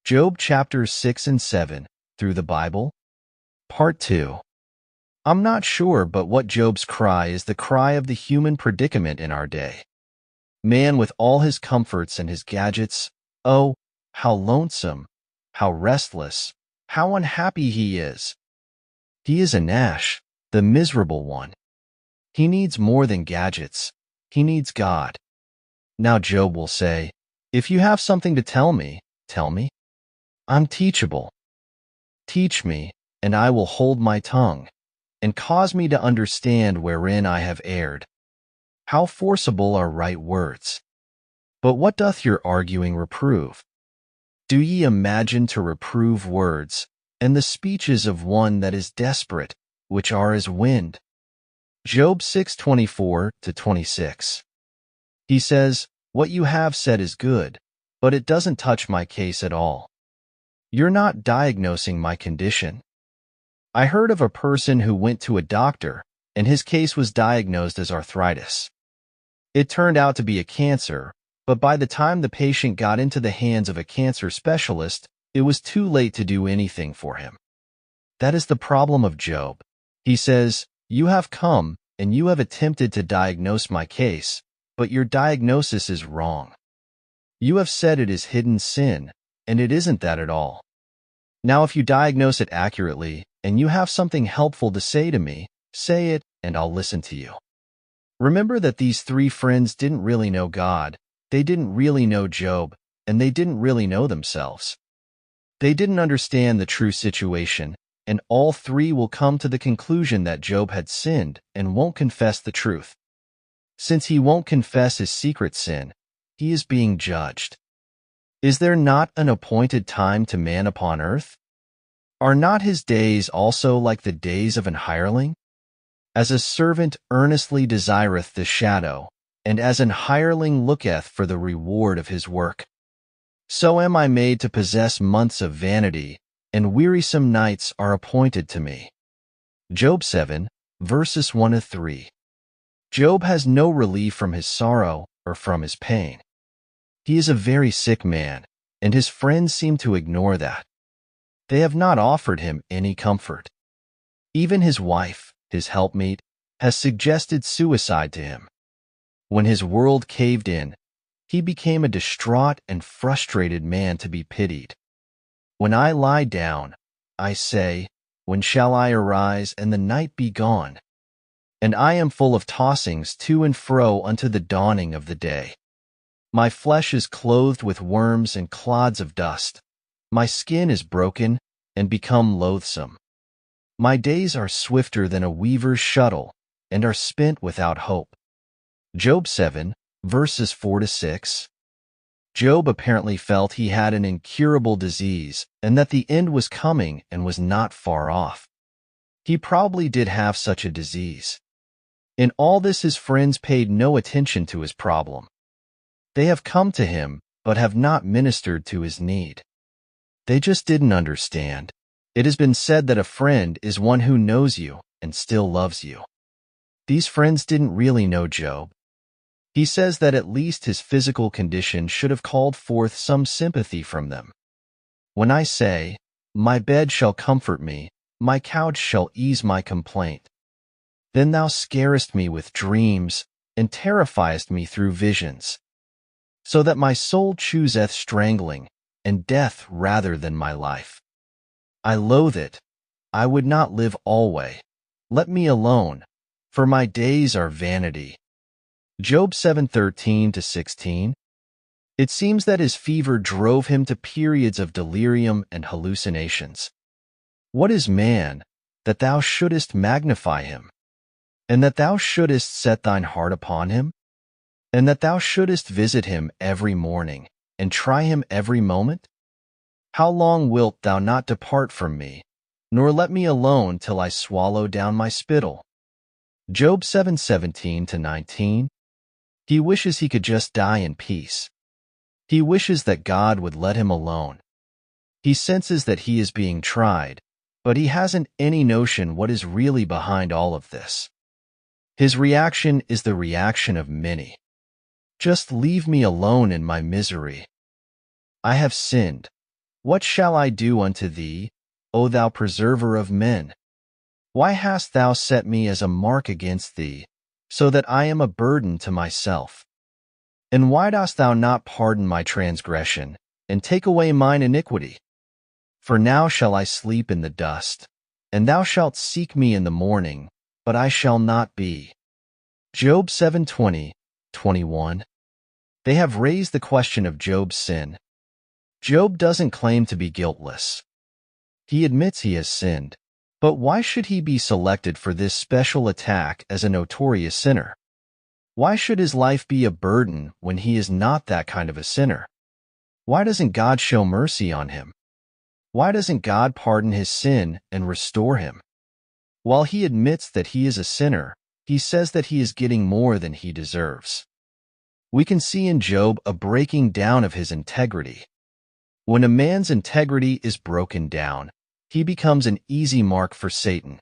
Job chapters 6 and 7, Through the Bible. Part 2. I'm not sure, but what Job's cry is the cry of the human predicament in our day. Man with all his comforts and his gadgets, oh, how lonesome, how restless, how unhappy he is. He is a Nash, the miserable one. He needs more than gadgets. He needs God. Now Job will say, if you have something to tell me, tell me. I'm teachable. Teach me, and I will hold my tongue, and cause me to understand wherein I have erred. How forcible are right words! But what doth your arguing reprove? Do ye imagine to reprove words, and the speeches of one that is desperate, which are as wind? Job 6:24-26. He says, what you have said is good, but it doesn't touch my case at all. You're not diagnosing my condition. I heard of a person who went to a doctor, and his case was diagnosed as arthritis. It turned out to be a cancer, but by the time the patient got into the hands of a cancer specialist, it was too late to do anything for him. That is the problem of Job. He says, you have come, and you have attempted to diagnose my case, but your diagnosis is wrong. You have said it is hidden sin, and it isn't that at all. Now if you diagnose it accurately, and you have something helpful to say to me, say it, and I'll listen to you. Remember that these three friends didn't really know God, they didn't really know Job, and they didn't really know themselves. They didn't understand the true situation, and all three will come to the conclusion that Job had sinned and won't confess the truth. Since he won't confess his secret sin, he is being judged. Is there not an appointed time to man upon earth? Are not his days also like the days of an hireling? As a servant earnestly desireth the shadow, and as an hireling looketh for the reward of his work, so am I made to possess months of vanity, and wearisome nights are appointed to me. Job 7, verses 1-3. Job has no relief from his sorrow or from his pain. He is a very sick man, and his friends seem to ignore that. They have not offered him any comfort. Even his wife, his helpmeet, has suggested suicide to him. When his world caved in, he became a distraught and frustrated man to be pitied. When I lie down, I say, when shall I arise and the night be gone? And I am full of tossings to and fro unto the dawning of the day. My flesh is clothed with worms and clods of dust. My skin is broken and become loathsome. My days are swifter than a weaver's shuttle, and are spent without hope. Job 7, verses 4-6. Job apparently felt he had an incurable disease, and that the end was coming and was not far off. He probably did have such a disease. In all this, his friends paid no attention to his problem. They have come to him, but have not ministered to his need. They just didn't understand. It has been said that a friend is one who knows you and still loves you. These friends didn't really know Job. He says that at least his physical condition should have called forth some sympathy from them. When I say, my bed shall comfort me, my couch shall ease my complaint, then thou scarest me with dreams, and terrifiest me through visions, so that my soul chooseth strangling, and death rather than my life. I loathe it. I would not live alway. Let me alone, for my days are vanity. Job 7:13-16. It seems that his fever drove him to periods of delirium and hallucinations. What is man, that thou shouldest magnify him, and that thou shouldest set thine heart upon him, and that thou shouldest visit him every morning, and try him every moment? How long wilt thou not depart from me, nor let me alone till I swallow down my spittle? Job 7:17-19. He wishes he could just die in peace. He wishes that God would let him alone. He senses that he is being tried, but he hasn't any notion what is really behind all of this. His reaction is the reaction of many. Just leave me alone in my misery. I have sinned. What shall I do unto thee, O thou preserver of men? Why hast thou set me as a mark against thee, so that I am a burden to myself? And why dost thou not pardon my transgression, and take away mine iniquity? For now shall I sleep in the dust, and thou shalt seek me in the morning, but I shall not be. Job 7:20-21. They have raised the question of Job's sin. Job doesn't claim to be guiltless. He admits he has sinned, but why should he be selected for this special attack as a notorious sinner? Why should his life be a burden when he is not that kind of a sinner? Why doesn't God show mercy on him? Why doesn't God pardon his sin and restore him? While he admits that he is a sinner, he says that he is getting more than he deserves. We can see in Job a breaking down of his integrity. When a man's integrity is broken down, he becomes an easy mark for Satan.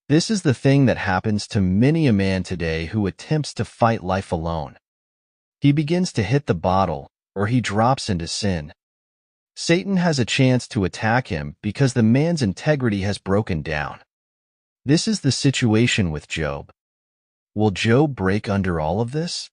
This is the thing that happens to many a man today who attempts to fight life alone. He begins to hit the bottle, or he drops into sin. Satan has a chance to attack him because the man's integrity has broken down. This is the situation with Job. Will Job break under all of this?